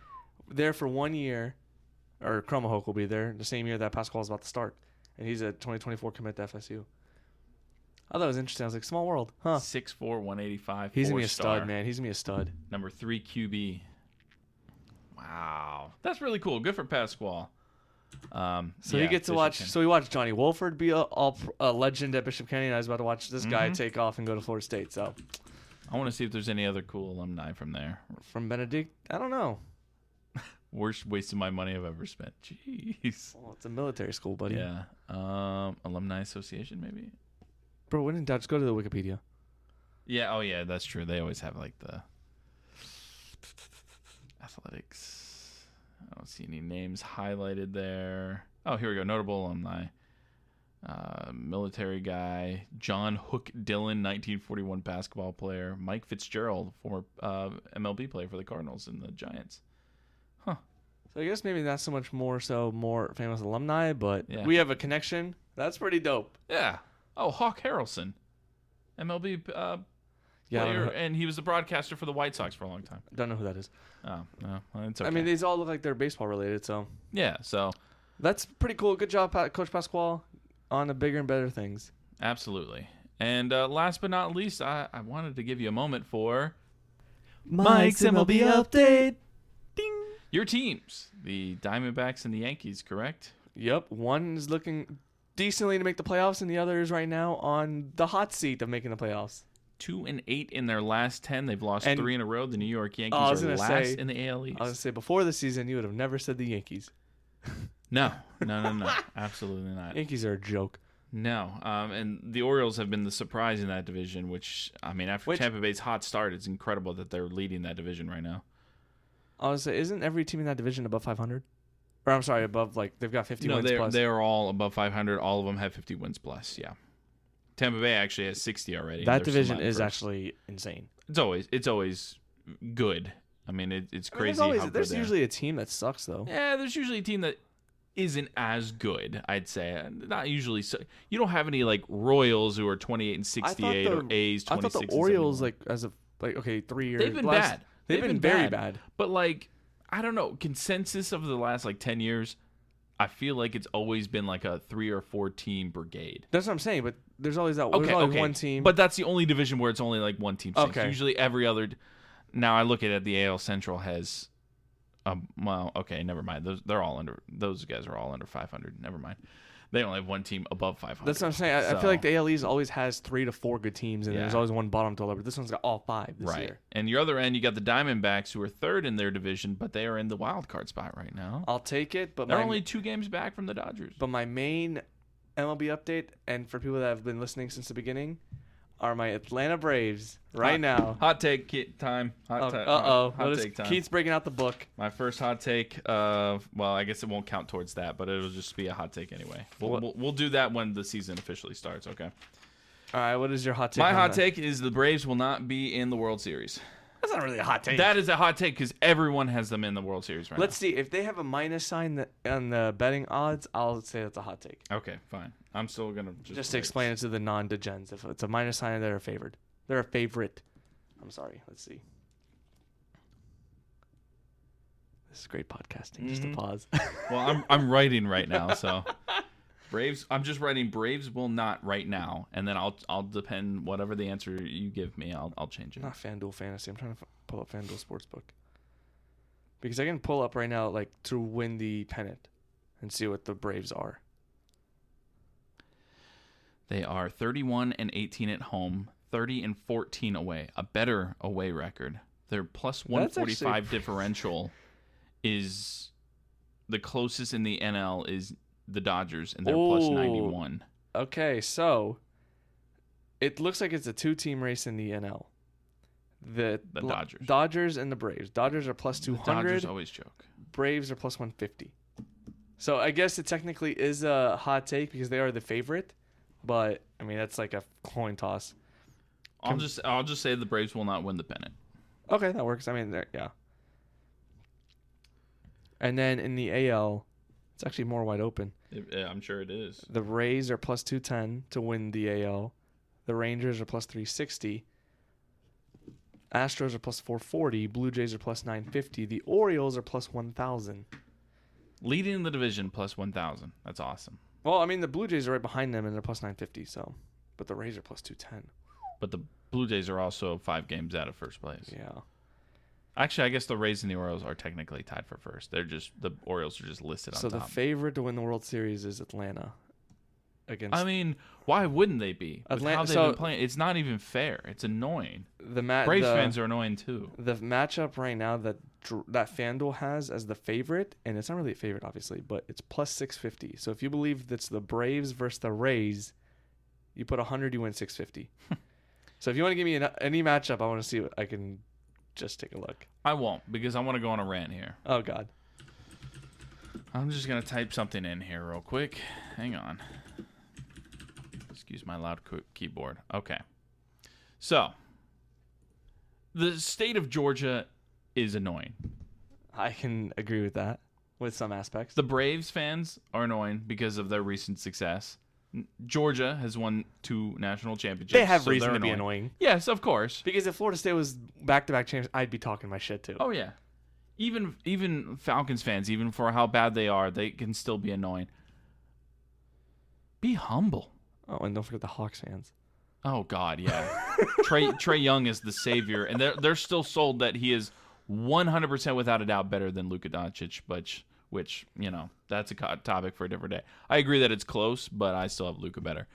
there for 1 year, or Kromenhoek will be there the same year that Pasquale is about to start, and he's a 2024 commit to FSU. I thought it was interesting. I was like, small world, huh? 6'4", 185. He's gonna be a stud, man. He's gonna be a stud. Number 3 QB. Wow, that's really cool. Good for Pasquale. So he gets to watch. So we watched Johnny Wolford be a legend at Bishop Kenny, and I was about to watch this guy take off and go to Florida State. So I want to see if there's any other cool alumni from there. From Benedict, I don't know. Worst waste of my money I've ever spent. Jeez. Well, it's a military school, buddy. Yeah. Alumni Association, maybe. Bro, when in doubt, just go to the Wikipedia. Yeah. Oh, yeah. That's true. They always have like the athletics. I don't see any names highlighted there. Oh, here we go. Notable alumni. Military guy. John Hook Dillon, 1941 basketball player. Mike Fitzgerald, former MLB player for the Cardinals and the Giants. Huh. So I guess maybe not so much more famous alumni, but we have a connection. That's pretty dope. Yeah. Oh, Hawk Harrelson. MLB player, and he was the broadcaster for the White Sox for a long time. Don't know who that is. Oh, no. Well, it's okay. I mean, these all look like they're baseball related, so. Yeah, so. That's pretty cool. Good job, Coach Pasquale, on the bigger and better things. Absolutely. And last but not least, I wanted to give you a moment for Mike's MLB update. Ding. Your teams, the Diamondbacks and the Yankees, correct? Yep. One is looking decently to make the playoffs, and the other is right now on the hot seat of making the playoffs. 2-8 in their last 10. They've lost 3 in a row. The New York Yankees are last in the AL East. I was going to say, before the season, you would have never said the Yankees. No. Absolutely not. Yankees are a joke. No. And the Orioles have been the surprise in that division, which, I mean, after Tampa Bay's hot start, it's incredible that they're leading that division right now. I was going to say, isn't every team in that division above 500? Or I'm sorry, above, like, they've got 50 wins plus. No, they're all above 500. All of them have 50 wins plus, yeah. Tampa Bay actually has 60 already. That division is actually insane. It's always good. I mean, it's crazy. There's usually a team that sucks, though. Yeah, there's usually a team that isn't as good, I'd say. Not usually. So, you don't have any, like, Royals who are 28 and 68 or A's 26 I thought the Orioles, like, as of, like, okay, 3 years. They've been bad. They've been very bad. But, like, I don't know. Consensus of the last, like, 10 years, I feel like it's always been like a 3 or 4 team brigade. That's what I'm saying, but there's always one team. But that's the only division where it's only like one team. Okay. Usually every other. Now I look at it, the AL Central has. Well, okay, never mind. Those guys are all under 500. Never mind. They only have one team above 500. That's what I'm saying. I feel like the AL East always has 3 to 4 good teams, and there's always one bottom dweller. But this one's got all 5 this year. And your other end, you got the Diamondbacks, who are 3rd in their division, but they are in the wild card spot right now. I'll take it, but they're only 2 games back from the Dodgers. But my main MLB update, and for people that have been listening since the beginning, are my Atlanta Braves now. Hot take time. Hot take time. Keith's breaking out the book. My first hot take. Well, I guess it won't count towards that, but it'll just be a hot take anyway. We'll do that when the season officially starts. Okay. All right, what is your hot take? My on hot that? take is the Braves will not be in the World Series. That's not really a hot take. That is a hot take because everyone has them in the World Series right Let's see. If they have a minus sign on the betting odds, I'll say that's a hot take. now. Okay, fine. I'm still going to Just to explain it to the non-degens. If it's a minus sign, they're favored. They're a favorite. I'm sorry. Let's see. This is great podcasting. Just to pause. Well, I'm writing right now, so Braves. I'm just writing Braves will not right now, and then I'll depend whatever the answer you give me. I'll change it. Not FanDuel Fantasy. I'm trying to pull up FanDuel Sportsbook because I can pull up right now like to win the pennant and see what the Braves are. They are 31-18 at home, 30-14 away. A better away record. Their plus 145 differential is the closest in the NL is the Dodgers, and they're plus 91. Okay, so it looks like it's a two-team race in the NL. The Dodgers. Dodgers and the Braves. Dodgers are plus 200. Dodgers always joke. Braves are plus 150. So I guess it technically is a hot take because they are the favorite, but I mean that's like a coin toss. I'll just say the Braves will not win the pennant. Okay, that works. I mean, yeah. And then in the AL, it's actually more wide open. I'm sure it is. The Rays are plus 210 to win the AL. The Rangers are plus 360. Astros are plus 440. Blue Jays are plus 950. The Orioles are plus 1,000. Leading the division plus 1,000. That's awesome. Well, I mean, the Blue Jays are right behind them, and they're plus 950. So, but the Rays are plus 210. But the Blue Jays are also 5 games out of first place. Yeah. Actually, I guess the Rays and the Orioles are technically tied for first. The Orioles are just listed on So top. the favorite to win the World Series is Atlanta. I mean, why wouldn't they be? With how they've been playing, it's not even fair. It's annoying. Braves fans are annoying too. The matchup right now that FanDuel has as the favorite, and it's not really a favorite, obviously, but it's plus 650. So if you believe that's the Braves versus the Rays, you put 100, you win 650. So if you want to give me any matchup, I want to see what I can just take a look. I won't because I want to go on a rant here. Oh, God. I'm just going to type something in here real quick. Hang on. Excuse my loud keyboard. Okay. So, the state of Georgia is annoying. I can agree with that with some aspects. The Braves fans are annoying because of their recent success. Georgia has won 2 national championships. They have so reason they're to be annoying. Yes, of course. Because if Florida State was back-to-back champions, I'd be talking my shit too. Oh, yeah. Even Falcons fans, even for how bad they are, they can still be annoying. Be humble. Oh, and don't forget the Hawks fans. Oh, God, yeah. Trey Young is the savior, and they're still sold that he is 100% without a doubt better than Luka Doncic, which, you know, that's a topic for a different day. I agree that it's close, but I still have Luka better.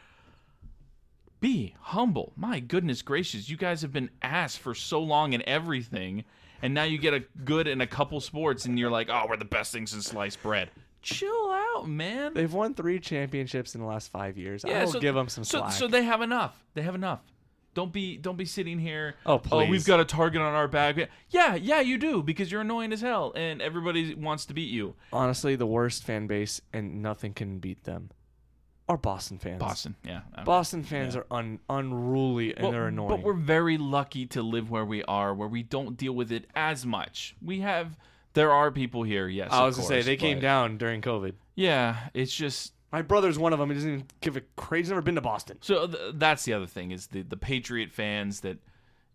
Be humble. My goodness gracious, you guys have been ass for so long in everything, and now you get a good in a couple sports, and you're like, oh, we're the best things in sliced bread. Chill out, man. They've won 3 championships in the last 5 years. Yeah, I'll give them some slack. So they have enough. They have enough. Don't be sitting here. Oh, please. Oh, we've got a target on our back. Yeah, you do because you're annoying as hell, and everybody wants to beat you. Honestly, the worst fan base, and nothing can beat them, are Boston fans. Boston, yeah. Okay. Boston fans are unruly, and they're annoying. But we're very lucky to live where we are, where we don't deal with it as much. There are people here, yes. I was going to say, they came down during COVID. Yeah, it's just... My brother's one of them. He doesn't even give a crazy. He's never been to Boston. So that's the other thing is the Patriot fans that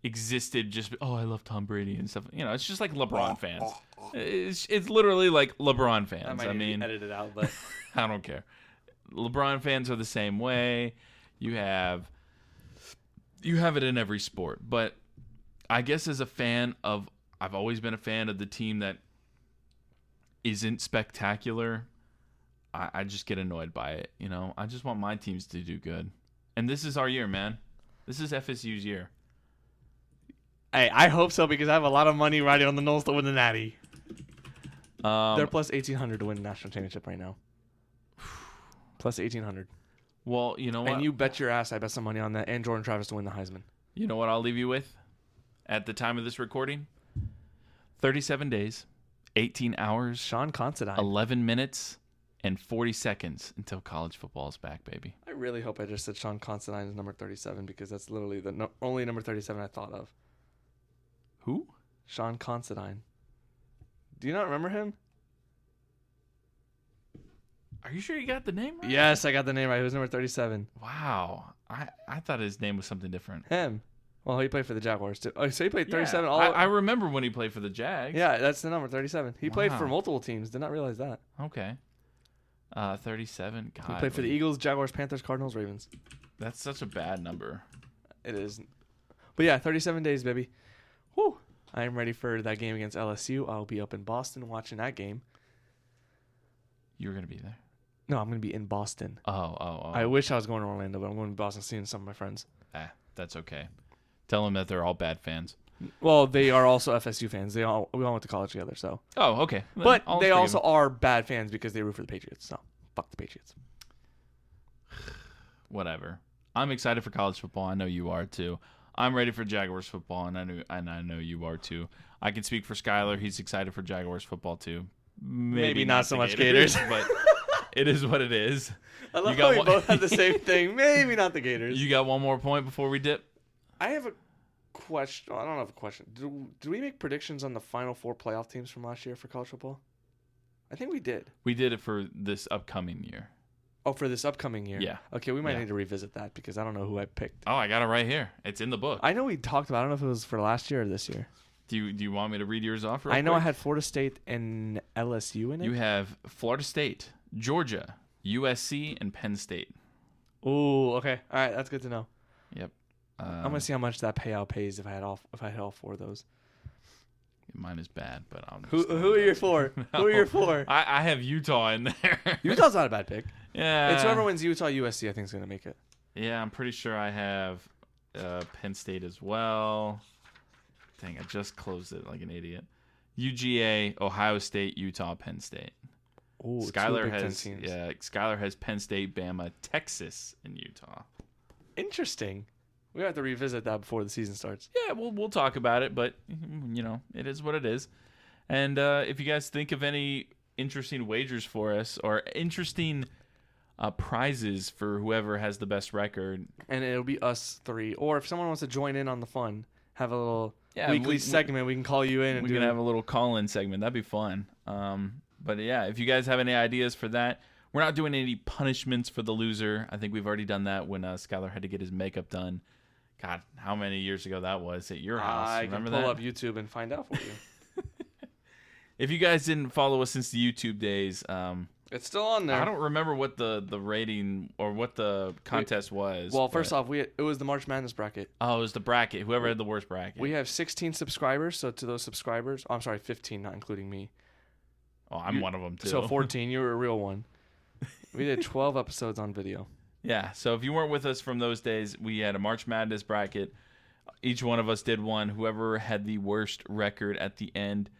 existed just, oh, I love Tom Brady and stuff. You know, it's just like LeBron fans. It's literally like LeBron fans. I mean, edit it out, but I don't care. LeBron fans are the same way. You have it in every sport. But I guess as a fan of, I've always been a fan of the team that isn't spectacular. I just get annoyed by it, you know. I just want my teams to do good. And this is our year, man. This is FSU's year. Hey, I hope so because I have a lot of money riding on the Noles to win the Natty. They're plus 1,800 to win the national championship right now. Plus 1,800. Well, you know what? And you bet your ass I bet some money on that and Jordan Travis to win the Heisman. You know what I'll leave you with? At the time of this recording, 37 days, 18 hours, Sean Considine. 11 minutes, and 40 seconds until college football is back, baby. I really hope I just said Sean Constantine is number 37 because that's literally the only number 37 I thought of. Who? Sean Constantine. Do you not remember him? Are you sure you got the name right? Yes, I got the name right. He was number 37. Wow. I thought his name was something different. Him. Well, he played for the Jaguars too. Oh, so he played 37 Yeah, all I remember when he played for the Jags. Yeah, that's the number 37. He played for Wow. multiple teams. Did not realize that. Okay. 37. God. He played for the Eagles, Jaguars, Panthers, Cardinals, Ravens. That's such a bad number. It is. But yeah, 37 days, baby. Whew. I am ready for that game against LSU. I'll be up in Boston watching that game. You're going to be there. No, I'm going to be in Boston. Oh. I wish I was going to Orlando, but I'm going to Boston seeing some of my friends. That's okay. Tell them that they're all bad fans. Well, they are also FSU fans. We all went to college together, so. Oh, okay. Then But I'll they forgive also them. are bad fans because they root for the Patriots. So, fuck the Patriots. Whatever. I'm excited for college football. I know you are too. I'm ready for Jaguars football, and I know you are too. I can speak for Skylar. He's excited for Jaguars football too. Maybe not so the much Gators. but it is what it is. I love You got how we one- both had the same thing. Maybe not the Gators. You got one more point before we dip? I have a question. I don't have a question. Do we make predictions on the final 4 playoff teams from last year for college football? I think we did. We did it for this upcoming year. Oh, for this upcoming year? Yeah. Okay, we might Yeah. need to revisit that because I don't know who I picked. Oh, I got it right here. It's in the book. I know we talked about I don't know if it was for last year or this year. Do you want me to read yours off real I know I quick? had Florida State and LSU in it. You have Florida State, Georgia, USC, and Penn State. Ooh, okay. All right, that's good to know. Yep. I'm gonna see how much that payout pays if I had all 4 of those. Mine is bad, but I'm Who just are your 4? Who are your 4? I have Utah in there. Utah's not a bad pick. Yeah. It's whoever wins Utah USC I think is gonna make it. Yeah, I'm pretty sure I have Penn State as well. Dang, I just closed it like an idiot. UGA, Ohio State, Utah, Penn State. Ooh, Skylar has Penn State, Bama, Texas, and Utah. Interesting. We have to revisit that before the season starts. Yeah, we'll talk about it, but it is what it is. And if you guys think of any interesting wagers for us or interesting prizes for whoever has the best record, And it'll be us 3. Or if someone wants to join in on the fun, have a little Yeah, weekly we- segment, we can call you in and we do can have a little call-in segment. That'd be fun. But yeah, if you guys have any ideas for that, we're not doing any punishments for the loser. I think we've already done that when Skylar had to get his makeup done. God, how many years ago that was at your house? I Remember can pull that? up YouTube and find out for you. If you guys didn't follow us since the YouTube days, It's still on there. I don't remember what the rating or what the contest was. Well, but- first off, it was the March Madness bracket. oh, it was the bracket. Whoever had the worst bracket. We have 16 subscribers, so to those subscribers, I'm sorry, 15, not including me. oh, I'm one of them too. So 14, you were a real one. We did 12 episodes on video. Yeah, so if you weren't with us from those days, we had a March Madness bracket. Each one of us did one. Whoever had the worst record at the end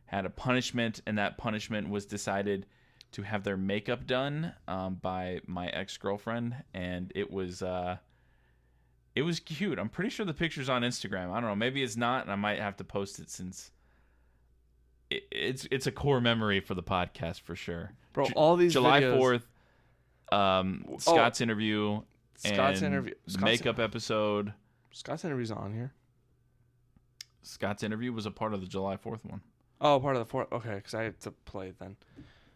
had a punishment, and that punishment was decided to have their makeup done by my ex-girlfriend, and it was cute. I'm pretty sure the picture's on Instagram. I don't know. Maybe it's not, and I might have to post it since it's a core memory for the podcast for sure. Bro, all these July videos, 4th, Scott's interview, Scott's and interview. the makeup episode. Scott's interview's on here. Scott's interview was a part of the July 4th one. Oh, part of the 4th. Okay, because I had to play it then.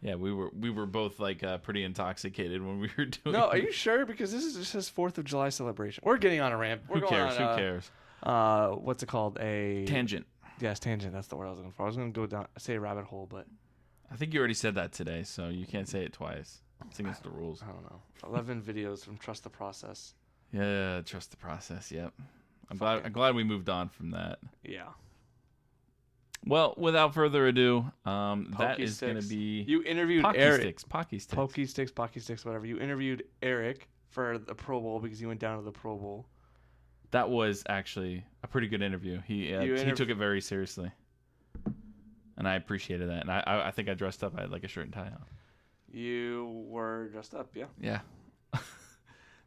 Yeah, we were both like pretty intoxicated when we were doing. No, are you sure? Because this is just his 4th of July celebration. We're getting on a ramp. We're Who going cares? on, Who cares? What's it called? A Tangent. Yes, tangent. That's the word I was looking for. I was going to go down, say rabbit hole, but I think you already said that today, so you can't say it twice. It's against the rules. I don't know. 11 videos from Trust the Process. Yeah, trust the process. Yep. I'm glad we moved on from that. Yeah. Well, without further ado, that Pokey is going to sticks. be You interviewed Pocky Eric. Sticks. Pocky Sticks. Pocky sticks, whatever. You interviewed Eric for the Pro Bowl because he went down to the Pro Bowl. That was actually a pretty good interview. He took it very seriously, and I appreciated that. And I think I dressed up. I had like a shirt and tie on. You were dressed up, yeah. Yeah.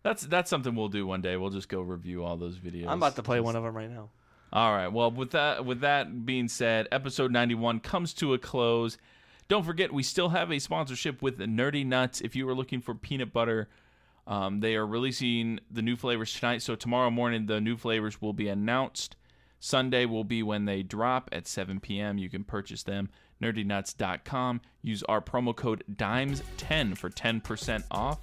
That's something we'll do one day. We'll just go review all those videos. I'm about to play one of them right now. All right. Well, with that being said, episode 91 comes to a close. Don't forget, we still have a sponsorship with Nerdy Nuts. If you are looking for peanut butter, they are releasing the new flavors tonight. So tomorrow morning, the new flavors will be announced. Sunday will be when they drop at 7 p.m. You can purchase them. NerdyNuts.com. Use our promo code DIMES10 for 10% off.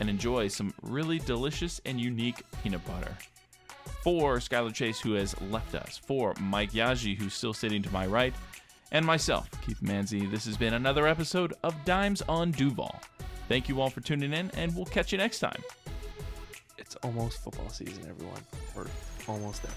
And enjoy some really delicious and unique peanut butter. For Skylar Chase, who has left us. For Mike Yaji, who's still sitting to my right. And myself, Keith Manzi. This has been another episode of Dimes on Duval. Thank you all for tuning in, and we'll catch you next time. It's almost football season, everyone. We're almost there.